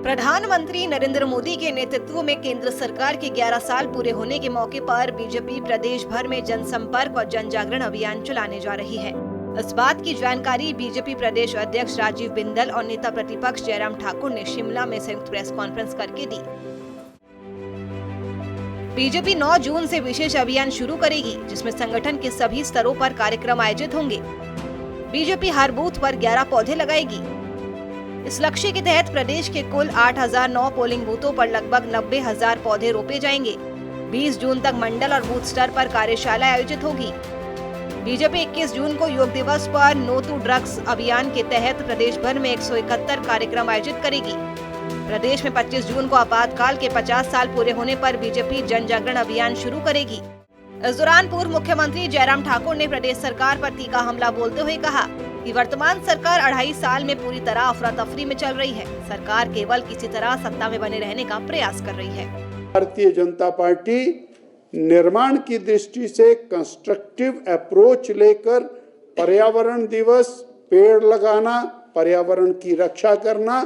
प्रधानमंत्री नरेंद्र मोदी के नेतृत्व में केंद्र सरकार के 11 साल पूरे होने के मौके पर बीजेपी प्रदेश भर में जनसंपर्क और जन जागरण अभियान चलाने जा रही है। इस बात की जानकारी बीजेपी प्रदेश अध्यक्ष राजीव बिंदल और नेता प्रतिपक्ष जयराम ठाकुर ने शिमला में संयुक्त प्रेस कॉन्फ्रेंस करके दी। बीजेपी 9 जून से विशेष अभियान शुरू करेगी, जिसमें संगठन के सभी स्तरों पर कार्यक्रम आयोजित होंगे। बीजेपी हर बूथ पर 11 पौधे लगाएगी। इस लक्ष्य के तहत प्रदेश के कुल 8009 पोलिंग बूथों पर लगभग 90,000 पौधे रोपे जाएंगे। 20 जून तक मंडल और बूथ स्तर पर कार्यशाला आयोजित होगी। बीजेपी 21 जून को योग दिवस पर नो टू ड्रग्स अभियान के तहत प्रदेश भर में 171 कार्यक्रम आयोजित करेगी। प्रदेश में 25 जून को आपातकाल के 50 साल पूरे होने पर बीजेपी जन जागरण अभियान शुरू करेगी। इस दौरान पूर्व मुख्यमंत्री जयराम ठाकुर ने प्रदेश सरकार पर तीखा हमला बोलते हुए कहा कि वर्तमान सरकार 2.5 साल में पूरी तरह अफरा तफरी में चल रही है। सरकार केवल किसी तरह सत्ता में बने रहने का प्रयास कर रही है। भारतीय जनता पार्टी निर्माण की दृष्टि से कंस्ट्रक्टिव अप्रोच लेकर पर्यावरण दिवस, पेड़ लगाना, पर्यावरण की रक्षा करना,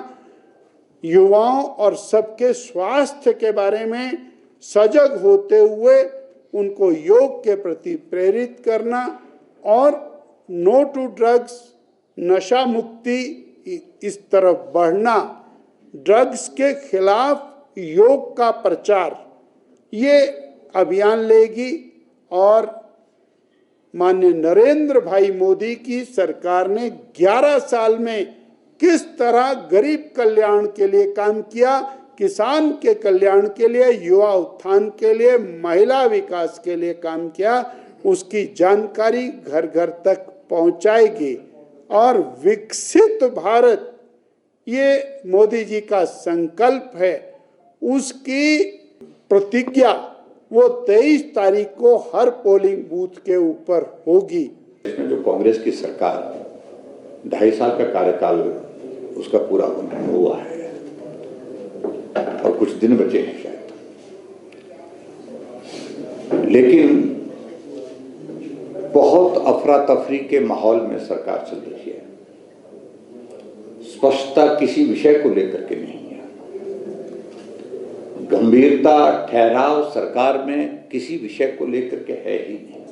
युवाओं और सबके स्वास्थ्य के बारे में सजग होते हुए उनको योग के प्रति प्रेरित करना और नो टू ड्रग्स, नशा मुक्ति इस तरफ बढ़ना, ड्रग्स के खिलाफ योग का प्रचार, ये अभियान लेगी। और माननीय नरेंद्र भाई मोदी की सरकार ने 11 साल में किस तरह गरीब कल्याण के लिए काम किया, किसान के कल्याण के लिए, युवा उत्थान के लिए, महिला विकास के लिए काम किया, उसकी जानकारी घर घर तक पहुंचाएगी। और विकसित भारत, ये मोदी जी का संकल्प है, उसकी प्रतिज्ञा वो 23 तारीख को हर पोलिंग बूथ के ऊपर होगी। इसमें जो कांग्रेस की सरकार 2.5 साल का कार्यकाल उसका पूरा हुआ है और कुछ दिन बचे हैं शायद, लेकिन बहुत अफरा तफरी के माहौल में सरकार चल रही है। स्पष्टता किसी विषय को लेकर के नहीं है, गंभीरता ठहराव सरकार में किसी विषय को लेकर के है ही नहीं।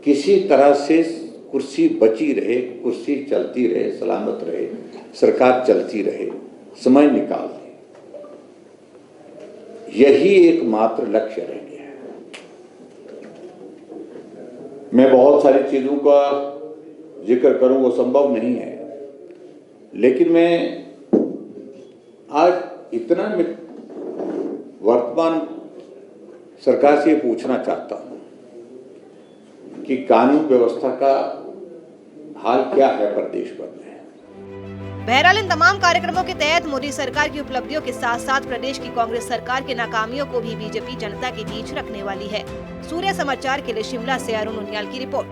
किसी तरह से कुर्सी बची रहे, कुर्सी चलती रहे, सलामत रहे, सरकार चलती रहे, समय निकाल दे, यही एकमात्र लक्ष्य रह गया है। मैं बहुत सारी चीजों का जिक्र करूं, वो संभव नहीं है, लेकिन मैं आज इतना वर्तमान सरकार से पूछना चाहता हूं कि कानून व्यवस्था का हाल क्या है प्रदेश भर में। बहरहाल इन तमाम कार्यक्रमों के तहत मोदी सरकार की उपलब्धियों के साथ साथ प्रदेश की कांग्रेस सरकार के नाकामियों को भी बीजेपी जनता के बीच रखने वाली है। सूर्य समाचार के लिए शिमला से अरुण उनियाल की रिपोर्ट।